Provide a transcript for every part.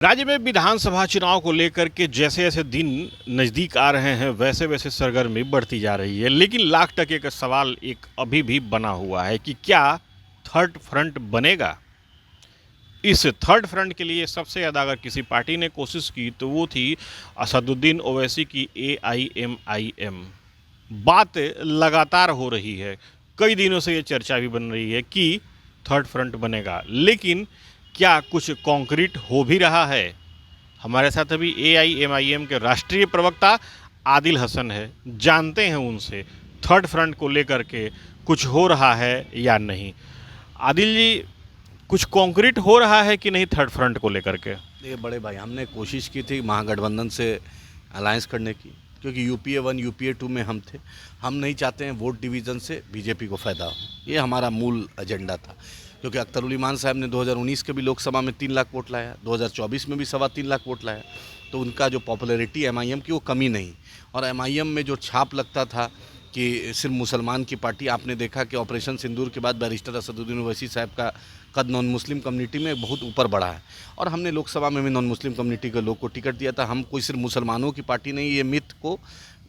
राज्य में विधानसभा चुनाव को लेकर के जैसे जैसे दिन नज़दीक आ रहे हैं वैसे वैसे सरगर्मी बढ़ती जा रही है, लेकिन लाख टके का सवाल एक अभी भी बना हुआ है कि क्या थर्ड फ्रंट बनेगा। इस थर्ड फ्रंट के लिए सबसे ज़्यादा अगर किसी पार्टी ने कोशिश की तो वो थी असदुद्दीन ओवैसी की AIMIM। बात लगातार हो रही है, कई दिनों से ये चर्चा भी बन रही है कि थर्ड फ्रंट बनेगा, लेकिन क्या कुछ कॉन्क्रीट हो भी रहा है। हमारे साथ अभी AIMIM के राष्ट्रीय प्रवक्ता आदिल हसन है, जानते हैं उनसे थर्ड फ्रंट को लेकर के कुछ हो रहा है या नहीं। आदिल जी, कुछ कॉन्क्रीट हो रहा है कि नहीं थर्ड फ्रंट को लेकर के? ये बड़े भाई, हमने कोशिश की थी महागठबंधन से अलायंस करने की, क्योंकि UPA 1 UPA 2 में हम थे। हम नहीं चाहते हैं वोट डिवीज़न से बीजेपी को फ़ायदा हो, ये हमारा मूल एजेंडा था। क्योंकि अख्तर उल ईमान साहब ने 2019 के भी लोकसभा में 3 लाख वोट लाया, 2024 में भी 3.25 लाख वोट लाया, तो उनका जो पॉपुलैरिटी MIM की वो कमी नहीं। और MIM में जो छाप लगता था कि सिर्फ मुसलमान की पार्टी, आपने देखा कि ऑपरेशन सिंदूर के बाद बैरिस्टर असदुद्दीन ओवैसी साहब का कद नॉन मुस्लिम कम्युनिटी में बहुत ऊपर बढ़ा है। और हमने लोकसभा में भी नॉन मुस्लिम कम्युनिटी के लोग को टिकट दिया था। हम कोई सिर्फ मुसलमानों की पार्टी नहीं, ये मिथ को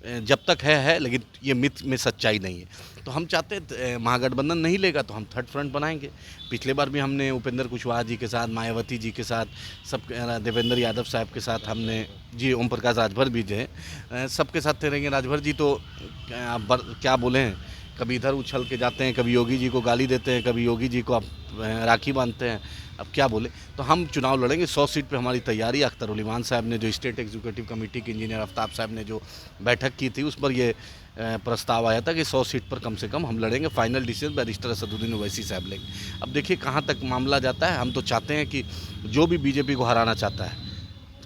जब तक है, लेकिन ये मिथ में सच्चाई नहीं है। तो हम चाहते हैं महागठबंधन नहीं लेगा तो हम थर्ड फ्रंट बनाएंगे। पिछले बार भी हमने उपेंद्र कुशवाहा जी के साथ, मायावती जी के साथ, सब देवेंद्र यादव साहब के साथ हमने जी, ओम प्रकाश राजभर भी जो है सबके साथ रहेंगे। राजभर जी तो क्या बोलें, कभी इधर उछल के जाते हैं, कभी योगी जी को गाली देते हैं, कभी योगी जी को आप राखी बांधते हैं। अब क्या बोले, तो हम चुनाव लड़ेंगे। 100 सीट पे हमारी तैयारी। अख्तर उल ईमान साहब ने जो स्टेट एग्जीक्यूटिव कमेटी के इंजीनियर आफ्ताब साहब ने जो बैठक की थी, उस पर ये प्रस्ताव आया था कि 100 सीट पर कम से कम हम लड़ेंगे। Final decision barrister Asaduddin Owaisi साहब लेंगे। अब देखिए कहाँ तक मामला जाता है। हम तो चाहते हैं कि जो भी बीजेपी को हराना चाहता है,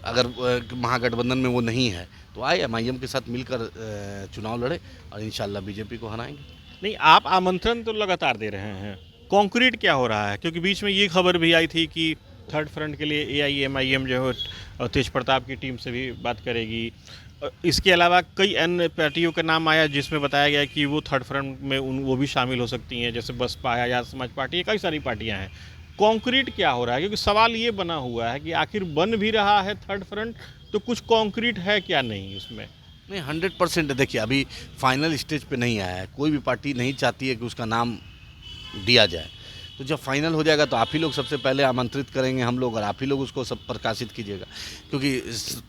अगर महागठबंधन में वो नहीं है तो आए MIM के साथ मिलकर चुनाव लड़े और इंशाल्लाह बीजेपी को हराएंगे। नहीं, आप आमंत्रण तो लगातार दे रहे हैं, कॉन्क्रीट क्या हो रहा है? क्योंकि बीच में ये खबर भी आई थी कि थर्ड फ्रंट के लिए AIMIM जो है तेज प्रताप की टीम से भी बात करेगी। इसके अलावा कई अन्य पार्टियों का नाम आया जिसमें बताया गया कि वो थर्ड फ्रंट में वो भी शामिल हो सकती हैं, जैसे बसपा, आज़ाद समाज पार्टी, कई सारी पार्टियां हैं। कॉन्क्रीट क्या हो रहा है? क्योंकि सवाल ये बना हुआ है कि आखिर बन भी रहा है थर्ड फ्रंट तो कुछ कॉन्क्रीट है क्या नहीं उसमें? नहीं, 100% देखिए, अभी फाइनल स्टेज पे नहीं आया है। कोई भी पार्टी नहीं चाहती है कि उसका नाम दिया जाए। तो जब फाइनल हो जाएगा तो आप ही लोग सबसे पहले आमंत्रित करेंगे हम लोग, और आप ही लोग उसको सब प्रकाशित कीजिएगा। क्योंकि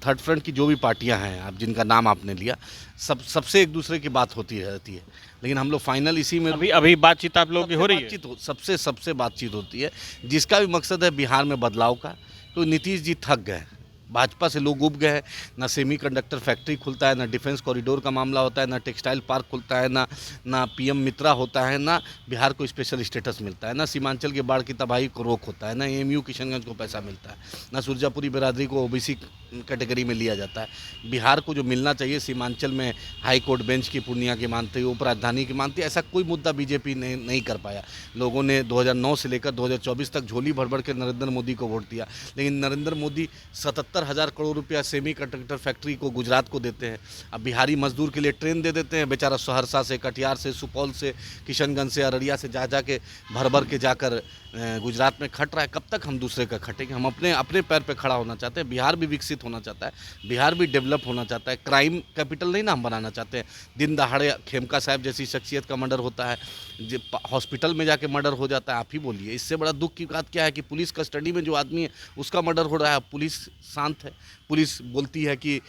थर्ड फ्रंट की जो भी पार्टियां हैं, आप जिनका नाम आपने लिया, सबसे एक दूसरे की बात होती रहती है, लेकिन हम लोग फाइनल इसी में अभी बातचीत आप लोगों की हो रही है? सबसे बातचीत होती है, जिसका भी मकसद है बिहार में बदलाव का। तो नीतीश जी थक गए, भाजपा से लोग उब गए हैं। ना सेमी कंडक्टर फैक्ट्री खुलता है, ना डिफेंस कॉरिडोर का मामला होता है, ना टेक्सटाइल पार्क खुलता है, ना PM मित्रा होता है, ना बिहार को स्पेशल स्टेटस मिलता है, ना सीमांचल की बाढ़ की तबाही को रोक होता है, ना AMU किशनगंज को पैसा मिलता है, ना सुरजापुरी बिरादरी को OBC कैटेगरी में लिया जाता है। बिहार को जो मिलना चाहिए, सीमांचल में हाई कोर्ट बेंच की पूर्णिया की मानते, उप राजधानी की मानती, ऐसा कोई मुद्दा बीजेपी ने नहीं कर पाया। लोगों ने 2009 से लेकर 2024 तक झोली भर भर के नरेंद्र मोदी को वोट दिया, लेकिन नरेंद्र मोदी 77,000 करोड़ रुपया सेमी कंडक्टर फैक्ट्री को गुजरात को देते हैं। अब बिहारी मजदूर के लिए ट्रेन दे देते हैं, बेचारा सहरसा से, कटिहार से, सुपौल से, किशनगंज से, अररिया से जा के भर भर के जाकर गुजरात में खट रहा है। कब तक हम दूसरे का खटेंगे? हम अपने पैर पे खड़ा होना चाहते हैं। बिहार भी विकसित होना चाहता है, बिहार भी डेवलप होना चाहता है। क्राइम कैपिटल नहीं ना हम बनाना चाहते हैं। दिन दहाड़े खेमका साहब जैसी शख्सियत का मर्डर होता है, हॉस्पिटल में जाके मर्डर हो जाता है। आप ही बोलिए, इससे बड़ा दुख की बात क्या है कि पुलिस कस्टडी में जो आदमी है उसका मर्डर हो रहा है, पुलिस शांत है। पुलिस बोलती है कि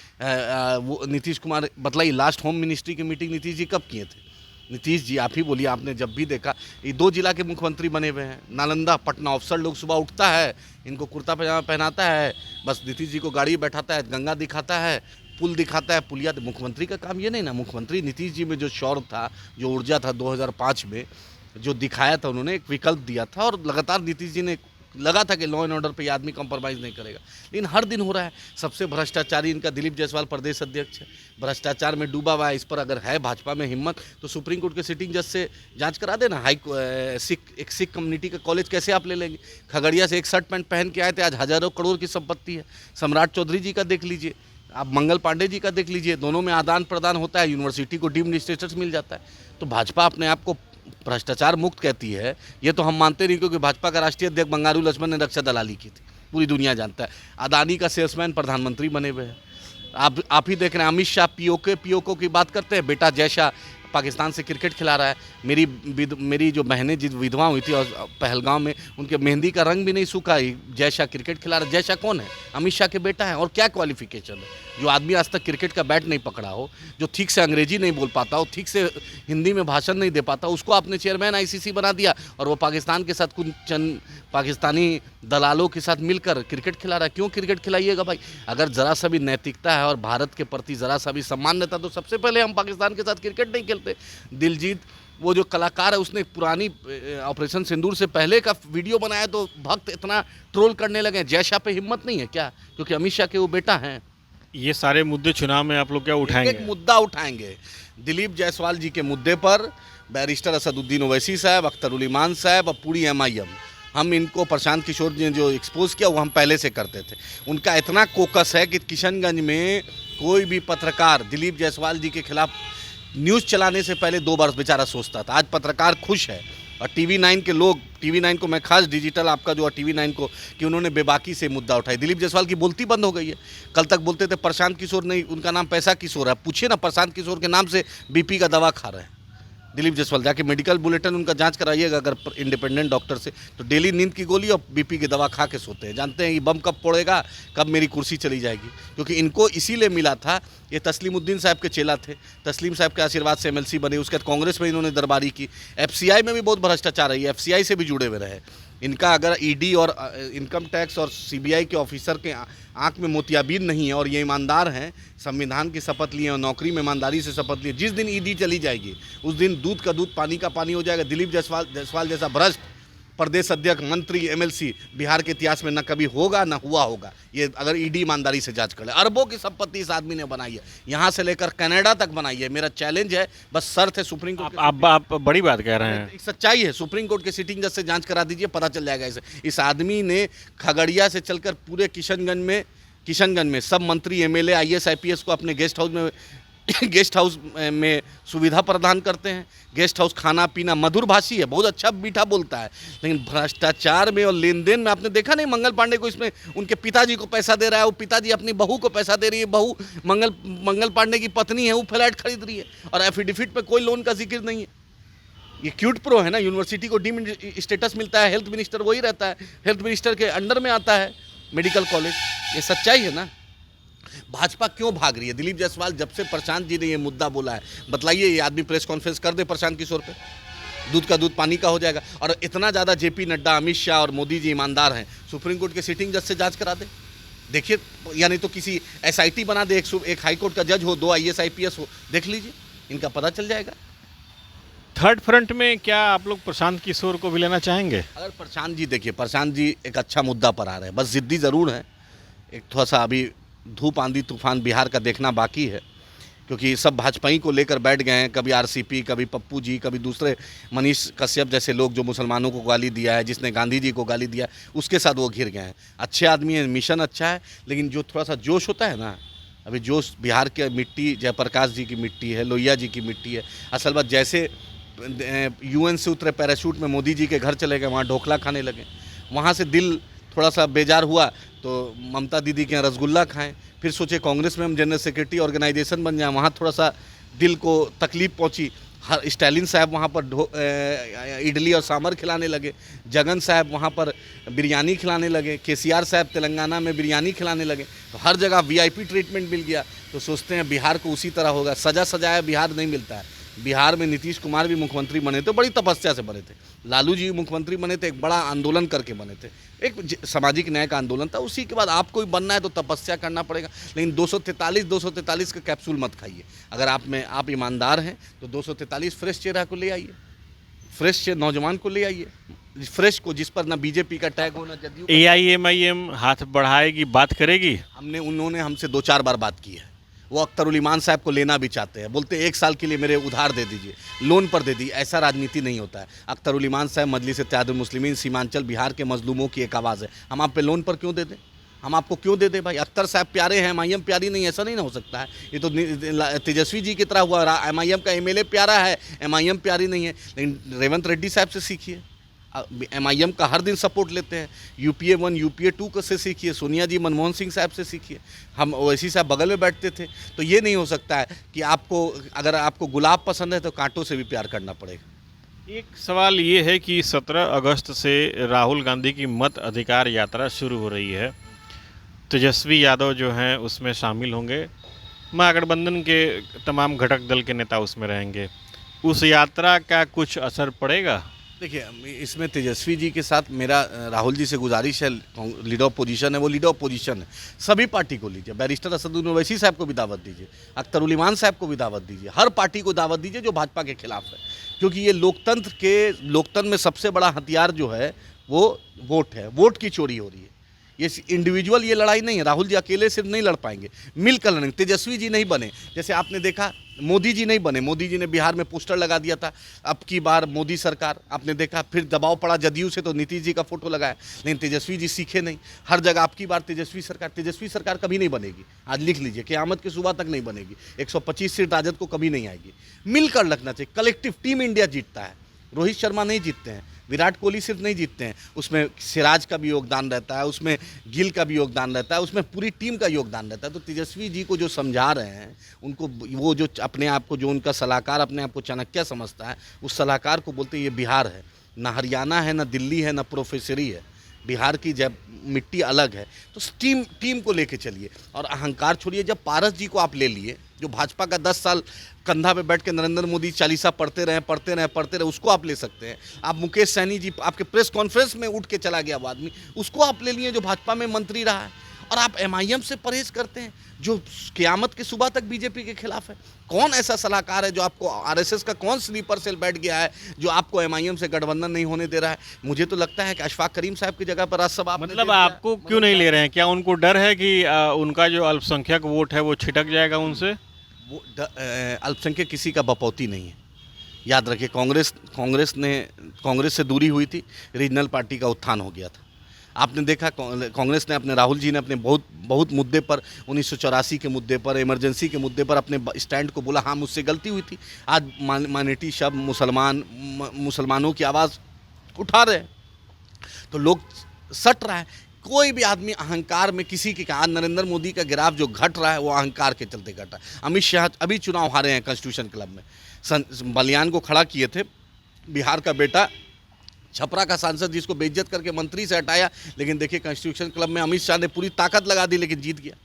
वो नीतीश कुमार, बतलाइए लास्ट होम मिनिस्ट्री की मीटिंग नीतीश जी कब किए थे? नीतीश जी आप ही बोलिए, आपने जब भी देखा, ये 2 जिला के मुख्यमंत्री बने हुए हैं, नालंदा पटना। अफसर लोग सुबह उठता है, इनको कुर्ता पजामा पहनाता है, बस नीतीश जी को गाड़ी बैठाता है, गंगा दिखाता है, पुल दिखाता है, पुलिया। तो मुख्यमंत्री का काम ये नहीं ना। मुख्यमंत्री नीतीश जी में जो शौर्य था, जो ऊर्जा था, 2005 में जो दिखाया था, उन्होंने एक विकल्प दिया था, और लगातार नीतीश जी ने लगा था कि लॉ एंड ऑर्डर पे ये आदमी कंप्रोमाइज़ नहीं करेगा, लेकिन हर दिन हो रहा है। सबसे भ्रष्टाचारी इनका दिलीप जायसवाल प्रदेश अध्यक्ष है, भ्रष्टाचार में डूबा हुआ है। इस पर अगर है भाजपा में हिम्मत तो सुप्रीम कोर्ट के सिटिंग जज से जांच करा देना। एक सिख कम्युनिटी का कॉलेज कैसे आप ले लेंगे? खगड़िया से एक शर्ट पैंट पहन के आए थे, आज हज़ारों करोड़ की संपत्ति है। सम्राट चौधरी जी का देख लीजिए, आप मंगल पांडे जी का देख लीजिए, दोनों में आदान प्रदान होता है, यूनिवर्सिटी को डीम्ड स्टेटस मिल जाता है। तो भाजपा अपने आप को भ्रष्टाचार मुक्त कहती है, ये तो हम मानते नहीं, क्योंकि भाजपा का राष्ट्रीय अध्यक्ष बंगारू लक्ष्मण ने रक्षा दलाली की थी। पूरी दुनिया जानता है। अदानी का सेल्समैन प्रधानमंत्री बने हुए हैं। आप ही देख रहे हैं, अमित शाह पीओके की बात करते हैं, बेटा जय शाह पाकिस्तान से क्रिकेट खिला रहा है। मेरी जो बहनें जिस विधवा हुई थी और पहलगांव में, उनके मेहंदी का रंग भी नहीं सूखा, जय शाह क्रिकेट खिला रहा है। जय शाह कौन है? अमित शाह के बेटा है। और क्या क्वालिफिकेशन है? जो आदमी आज तक क्रिकेट का बैट नहीं पकड़ा हो, जो ठीक से अंग्रेजी नहीं बोल पाता हो, ठीक से हिंदी में भाषण नहीं दे पाता, उसको आपने चेयरमैन आईसीसी बना दिया और वो पाकिस्तान के साथ कुछ चंद पाकिस्तानी दलालों के साथ मिलकर क्रिकेट खिला रहा है। क्यों क्रिकेट खिलाइएगा भाई? अगर ज़रा सा भी नैतिकता है और भारत के प्रति ज़रा सा भी सम्मान रहता तो सबसे पहले हम पाकिस्तान के साथ क्रिकेट नहीं खेलते। दिलजीत, वो जो कलाकार है, उसने पुरानी ऑपरेशन सिंदूर से पहले का वीडियो बनाया तो भक्त इतना ट्रोल करने लगे। जय शाह पे हिम्मत नहीं है क्या? क्योंकि अमित शाह के वो बेटा हैं। ये सारे मुद्दे चुनाव में आप लोग क्या उठाएंगे? एक मुद्दा उठाएंगे दिलीप जायसवाल जी के मुद्दे पर। बैरिस्टर असदुद्दीन ओवैसी साहब, अख्तर उल ईमान साहब और पूरी एमआईएम, हम इनको प्रशांत किशोर ने जो एक्सपोज किया वो हम पहले से करते थे। उनका इतना कोकस है कि किशनगंज में कोई भी पत्रकार दिलीप जायसवाल जी के खिलाफ न्यूज़ चलाने से पहले 2 बार बेचारा सोचता था। आज पत्रकार खुश है और TV9 के लोग, TV9 को मैं खास डिजिटल आपका जो TV9 को, कि उन्होंने बेबाकी से मुद्दा उठाई। दिलीप जायसवाल की बोलती बंद हो गई है। कल तक बोलते थे प्रशांत किशोर, नहीं, उनका नाम पैसा किशोर है। पूछिए ना, प्रशांत किशोर के नाम से BP का दवा खा रहे हैं दिलीप जायसवाल। जाके मेडिकल बुलेटिन उनका जांच कराइएगा अगर इंडिपेंडेंट डॉक्टर से, तो डेली नींद की गोली और BP की दवा खा के सोते हैं। जानते हैं ये बम कब फोड़ेगा, कब मेरी कुर्सी चली जाएगी। क्योंकि इनको इसीलिए मिला था, ये तस्लीमुद्दीन साहब के चेला थे, तस्लीम साहब के आशीर्वाद से MLC बने। उसके बाद कांग्रेस में इन्होंने दरबारी की। FCI में भी बहुत भ्रष्टाचार है, FCI से भी जुड़े हुए रहे। इनका अगर ED और इनकम टैक्स और CBI के ऑफिसर के आंख में मोतियाबिंद नहीं है और ये ईमानदार हैं, संविधान की शपथ लिए और नौकरी में ईमानदारी से शपथ लिए, जिस दिन ED चली जाएगी उस दिन दूध का दूध पानी का पानी हो जाएगा। दिलीप जायसवाल जैसा भ्रष्ट प्रदेश अध्यक्ष, मंत्री, MLC बिहार के इतिहास में न कभी होगा न हुआ होगा। ये अगर ED ईमानदारी से जांच कर ले। अरबों की संपत्ति इस आदमी ने बनाई है, यहाँ से लेकर कनाडा तक बनाई है। मेरा चैलेंज है, बस शर्त है सुप्रीम कोर्ट। आप बड़ी बात कह रहे हैं। एक सच्चाई है, सुप्रीम कोर्ट के सिटिंग जज से जांच करा दीजिए, पता चल जाएगा। इस आदमी ने खगड़िया से चलकर पूरे किशनगंज में सब मंत्री, MLA, IAS IPS को अपने गेस्ट हाउस में सुविधा प्रदान करते हैं। गेस्ट हाउस, खाना पीना, मधुर भाषी है, बहुत अच्छा मीठा बोलता है। लेकिन भ्रष्टाचार में और लेन देन में आपने देखा नहीं, मंगल पांडे को इसमें उनके पिताजी को पैसा दे रहा है, वो पिताजी अपनी बहू को पैसा दे रही है, बहू मंगल पांडे की पत्नी है, वो फ्लैट खरीद रही है और एफिडेविट पे कोई लोन का जिक्र नहीं है। ये क्यूट प्रो है ना, यूनिवर्सिटी को डीम्ड स्टेटस मिलता है, हेल्थ मिनिस्टर वही रहता है, हेल्थ मिनिस्टर के अंडर में आता है मेडिकल कॉलेज। ये सच्चाई है ना। भाजपा क्यों भाग रही है? दिलीप जायसवाल, जब से प्रशांत जी ने ये मुद्दा बोला है, बतलाइए, ये आदमी प्रेस कॉन्फ्रेंस कर दे प्रशांत किशोर पे, दूध का दूध पानी का हो जाएगा। और इतना ज़्यादा JP नड्डा, अमित शाह और मोदी जी ईमानदार हैं, सुप्रीम कोर्ट के सिटिंग जज से जांच करा दे। देखिए, यानी तो किसी SIT बना दे, एक हाई कोर्ट का जज हो, 2 IAS IPS हो, देख लीजिए, इनका पता चल जाएगा। थर्ड फ्रंट में क्या आप लोग प्रशांत किशोर को भी लेना चाहेंगे? अगर प्रशांत जी, देखिए, प्रशांत जी एक अच्छा मुद्दा पर आ रहे हैं, बस जिद्दी ज़रूर है। एक थोड़ा सा अभी धूप आंधी तूफान बिहार का देखना बाकी है, क्योंकि सब भाजपाई को लेकर बैठ गए हैं। कभी RCP, कभी पप्पू जी, कभी दूसरे मनीष कश्यप जैसे लोग जो मुसलमानों को गाली दिया है, जिसने गांधी जी को गाली दिया, उसके साथ वो घिर गए हैं। अच्छे आदमी हैं, मिशन अच्छा है, लेकिन जो थोड़ा सा जोश होता है ना, अभी जोश बिहार की मिट्टी जयप्रकाश जी की मिट्टी है, लोहिया जी की मिट्टी है। असल बात, जैसे UN से उतरे पैराशूट में मोदी जी के घर चले गए, वहाँ ढोकला खाने लगे, वहाँ से दिल थोड़ा सा बेजार हुआ तो ममता दीदी के यहाँ रसगुल्ला खाएं। फिर सोचे कांग्रेस में हम जनरल सेक्रेटरी ऑर्गेनाइजेशन बन जाएं, वहाँ थोड़ा सा दिल को तकलीफ पहुँची। स्टालिन साहब वहाँ पर इडली और सांभर खिलाने लगे, जगन साहब वहाँ पर बिरयानी खिलाने लगे, KCR साहब तेलंगाना में बिरयानी खिलाने लगे, तो हर जगह VIP ट्रीटमेंट मिल गया। तो सोचते हैं बिहार को उसी तरह होगा। सजा सजाया बिहार नहीं मिलता है। बिहार में नीतीश कुमार भी मुख्यमंत्री बने थे, बड़ी तपस्या से बने थे। लालू जी मुख्यमंत्री बने थे, एक बड़ा आंदोलन करके बने थे, एक सामाजिक न्याय का आंदोलन था। उसी के बाद आपको भी बनना है तो तपस्या करना पड़ेगा। लेकिन 243 का कैप्सूल मत खाइए। अगर आप ईमानदार हैं तो 243 फ्रेश चेहरा को ले आइए, फ्रेश नौजवान को ले आइए, फ्रेश को, जिस पर ना BJP का टैग हो ना जदयू। AIMIM हाथ बढ़ाएगी, बात करेगी? उन्होंने हमसे 2-4 बार बात की है। वो अख्तर उल ईमान साहब को लेना भी चाहते हैं, बोलते 1 साल के लिए मेरे उधार दे दीजिए, लोन पर दे दीजिए। ऐसा राजनीति नहीं होता है। अख्तर उल ईमान साहब मजलिस इत्तेहादुल मुस्लिमीन सीमांचल बिहार के मजलूमों की एक आवाज़ है। हम आप पे लोन पर क्यों दे दें? हम आपको क्यों दे दें भाई? अख्तर साहब प्यारे हैं, MIM प्यारी नहीं है, ऐसा नहीं ना हो सकता है। ये तो तेजस्वी जी की तरह हुआ। MIM का MLA प्यारा है, MIM प्यारी नहीं है। लेकिन रेवंत रेड्डी साहब से सीखिए। MIM का हर दिन सपोर्ट लेते हैं। UPA 1 UPA 2 को से सीखिए, सोनिया जी मनमोहन सिंह साहब से सीखिए, हम ओवैसी साहब बगल में बैठते थे। तो ये नहीं हो सकता है कि अगर आपको गुलाब पसंद है तो कांटों से भी प्यार करना पड़ेगा। एक सवाल ये है कि 17 अगस्त से राहुल गांधी की मत अधिकार यात्रा शुरू हो रही है। तेजस्वी यादव जो हैं उसमें शामिल होंगे, महागठबंधन के तमाम घटक दल के नेता उसमें रहेंगे। उस यात्रा का कुछ असर पड़ेगा? देखिए, इसमें तेजस्वी जी के साथ मेरा राहुल जी से गुजारिश है, लीडर ऑफ पोजीशन है, वो लीडर ऑफ पोजीशन है, सभी पार्टी को लीजिए। बैरिस्टर असदुद्दीन ओवैसी साहब को भी दावत दीजिए, अख्तर उल इमान साहब को भी दावत दीजिए, हर पार्टी को दावत दीजिए जो भाजपा के खिलाफ है। क्योंकि ये लोकतंत्र में सबसे बड़ा हथियार जो है वो वोट है, वोट की चोरी हो रही है। ये इंडिविजुअल ये लड़ाई नहीं है, राहुल जी अकेले सिर्फ नहीं लड़ पाएंगे, मिलकर लड़ेंगे। तेजस्वी जी नहीं बने, जैसे आपने देखा मोदी जी नहीं बने, मोदी जी ने बिहार में पोस्टर लगा दिया था, अब की बार मोदी सरकार, आपने देखा फिर दबाव पड़ा जदयू से तो नीतीश जी का फोटो लगाया, लेकिन तेजस्वी जी सीखे नहीं। हर जगह आपकी बार तेजस्वी सरकार कभी नहीं बनेगी, आज लिख लीजिए, क़यामत की सुबह तक नहीं बनेगी। 125 सीट राजद को कभी नहीं आएगी। मिलकर लड़ना चाहिए, कलेक्टिव टीम इंडिया जीतता है। रोहित शर्मा नहीं जीतते हैं, विराट कोहली सिर्फ नहीं जीतते हैं, उसमें सिराज का भी योगदान रहता है, उसमें गिल का भी योगदान रहता है, उसमें पूरी टीम का योगदान रहता है। तो तेजस्वी जी को जो समझा रहे हैं, उनको वो जो अपने आप को, जो उनका सलाहकार अपने आप को चाणक्य समझता है, उस सलाहकार को बोलते हैं ये बिहार है, ना हरियाणा है, ना दिल्ली है, ना प्रोफेसरी है। बिहार की जब मिट्टी अलग है, तो टीम को लेके चलिए और अहंकार छोड़िए। जब पारस जी को आप ले लिए, जो भाजपा का 10 साल कंधा पे बैठ के नरेंद्र मोदी चालीसा पढ़ते रहे, उसको आप ले सकते हैं। आप मुकेश सैनी जी, आपके प्रेस कॉन्फ्रेंस में उठ के चला गया वो आदमी, उसको आप ले लिए जो भाजपा में मंत्री रहा है। और आप MIM से परहेज करते हैं जो क़यामत की सुबह तक बीजेपी के खिलाफ है। कौन ऐसा सलाहकार है जो आपको, RSS का कौन स्लीपर सेल बैठ गया है जो आपको MIM से गठबंधन नहीं होने दे रहा है? मुझे तो लगता है कि अशफाक करीम साहब की जगह पर राज्यसभा, मतलब आपको क्यों नहीं ले रहे हैं? क्या उनको डर है कि उनका जो अल्पसंख्यक वोट है वो छिटक जाएगा उनसे? वो अल्पसंख्यक किसी का बपौती नहीं है। याद रखिए, कांग्रेस से दूरी हुई थी, रीजनल पार्टी का उत्थान हो गया था। आपने देखा कांग्रेस ने अपने, राहुल जी ने अपने बहुत मुद्दे पर, 1984 के मुद्दे पर, इमरजेंसी के मुद्दे पर अपने स्टैंड को बोला, हाँ मुझसे गलती हुई थी। आज माइनॉरिटी शब्द, मुसलमानों की आवाज़ उठा रहे हैं, तो लोग सट रहा है। कोई भी आदमी अहंकार में किसी के, आज नरेंद्र मोदी का गिराफ जो घट रहा है वो अहंकार के चलते घटा। अमित शाह अभी चुनाव हारे हैं कॉन्स्टिट्यूशन क्लब में, बलियान को खड़ा किए थे, बिहार का बेटा, छपरा का सांसद जिसको बेइज्जत करके मंत्री से हटाया, लेकिन देखिए कॉन्स्टिट्यूशन क्लब में अमित शाह ने पूरी ताकत लगा दी लेकिन जीत गया।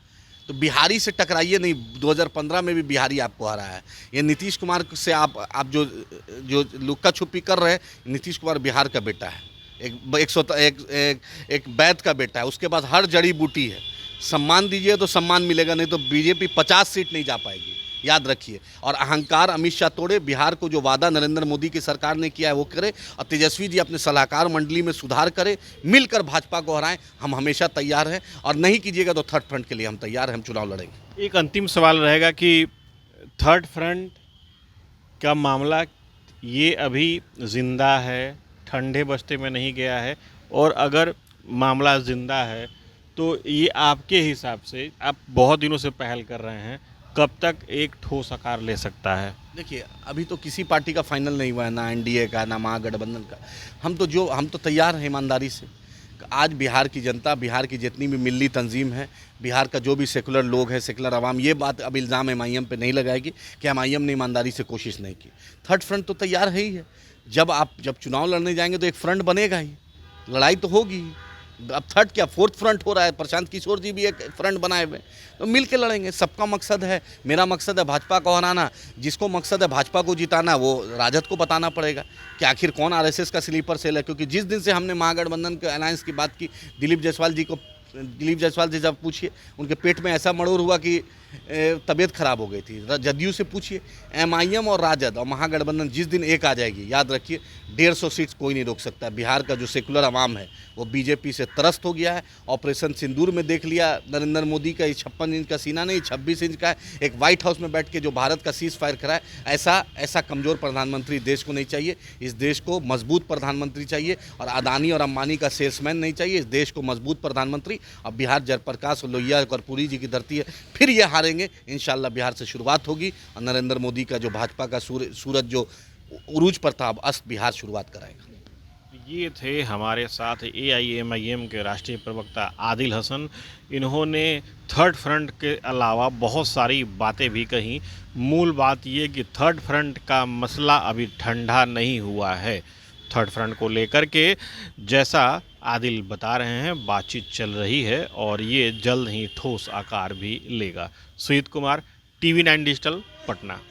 तो बिहारी से टकराइए नहीं, 2015 में भी बिहारी आपको हराया है। ये नीतीश कुमार से आप जो लुक्का छुपी कर रहे हैं, नीतीश कुमार बिहार का बेटा है, एक वैद का बेटा है, उसके बाद हर जड़ी बूटी है। सम्मान दीजिए तो सम्मान मिलेगा, नहीं तो बीजेपी 50 सीट नहीं जा पाएगी, याद रखिए। और अहंकार अमित शाह तोड़े, बिहार को जो वादा नरेंद्र मोदी की सरकार ने किया है वो करे, और तेजस्वी जी अपने सलाहकार मंडली में सुधार करें, मिलकर भाजपा को हराएं। हम हमेशा तैयार हैं, और नहीं कीजिएगा तो थर्ड फ्रंट के लिए हम तैयार हैं, हम चुनाव लड़ेंगे। एक अंतिम सवाल रहेगा कि थर्ड फ्रंट का मामला ये अभी जिंदा है, ठंडे बस्ते में नहीं गया है, और अगर मामला जिंदा है तो ये आपके हिसाब से, आप बहुत दिनों से पहल कर रहे हैं, कब तक एक ठोस आकार ले सकता है? देखिए, अभी तो किसी पार्टी का फाइनल नहीं हुआ है, ना NDA का, ना महागठबंधन का। हम तो तैयार हैं ईमानदारी से। आज बिहार की जनता, बिहार की जितनी भी मिल्ली तंजीम है, बिहार का जो भी सेकुलर लोग हैं, सेकुलर आवाम, ये बात अब इल्ज़ाम MIM पे नहीं लगाएगी कि MIM ने ईमानदारी से कोशिश नहीं की। थर्ड फ्रंट तो तैयार है ही है। जब चुनाव लड़ने जाएंगे तो एक फ्रंट बनेगा ही, लड़ाई तो होगी ही। अब थर्ड क्या, फोर्थ फ्रंट हो रहा है। प्रशांत किशोर जी भी एक फ्रंट बनाए हुए, तो मिल के लड़ेंगे। सबका मकसद है, मेरा मकसद है भाजपा को हराना, जिसको मकसद है भाजपा को जिताना, वो राजद को बताना पड़ेगा कि आखिर कौन RSS का स्लीपर सेल है। क्योंकि जिस दिन से हमने महागठबंधन के अलायंस की बात की, दिलीप जायसवाल जी जब पूछिए, उनके पेट में ऐसा मड़ोर हुआ कि तबीयत खराब हो गई थी। जदयू से पूछिए, MIM और राजद और महागठबंधन जिस दिन एक आ जाएगी, याद रखिए 150 सीट्स कोई नहीं रोक सकता। बिहार का जो सेकुलर आवाम है वो बीजेपी से त्रस्त हो गया है। ऑपरेशन सिंदूर में देख लिया नरेंद्र मोदी का, ये 56 इंच का सीना नहीं, 26 इंच का है। एक व्हाइट हाउस में बैठ के जो भारत का सीज फायर करा है, ऐसा कमज़ोर प्रधानमंत्री देश को नहीं चाहिए। इस देश को मजबूत प्रधानमंत्री चाहिए, और अदानी और अंबानी का सेल्समैन नहीं चाहिए। इस देश को मजबूत प्रधानमंत्री, अब बिहार जयप्रकाश लोहिया कर्पूरी जी की धरती है, फिर ये हारेंगे इंशाल्लाह। बिहार से शुरुआत होगी, और नरेंद्र मोदी का जो भाजपा का सूरज जो उरूज पर था, अब अस्त बिहार शुरुआत कराएगा। ये थे हमारे साथ एआईएमआईएम के राष्ट्रीय प्रवक्ता आदिल हसन। इन्होंने थर्ड फ्रंट के अलावा बहुत सारी बातें भी कहीं। मूल बात ये कि थर्ड फ्रंट का मसला अभी ठंडा नहीं हुआ है। थर्ड फ्रंट को लेकर के जैसा आदिल बता रहे हैं, बातचीत चल रही है और ये जल्द ही ठोस आकार भी लेगा। Sujit Kumar, TV 9 digital, Patna.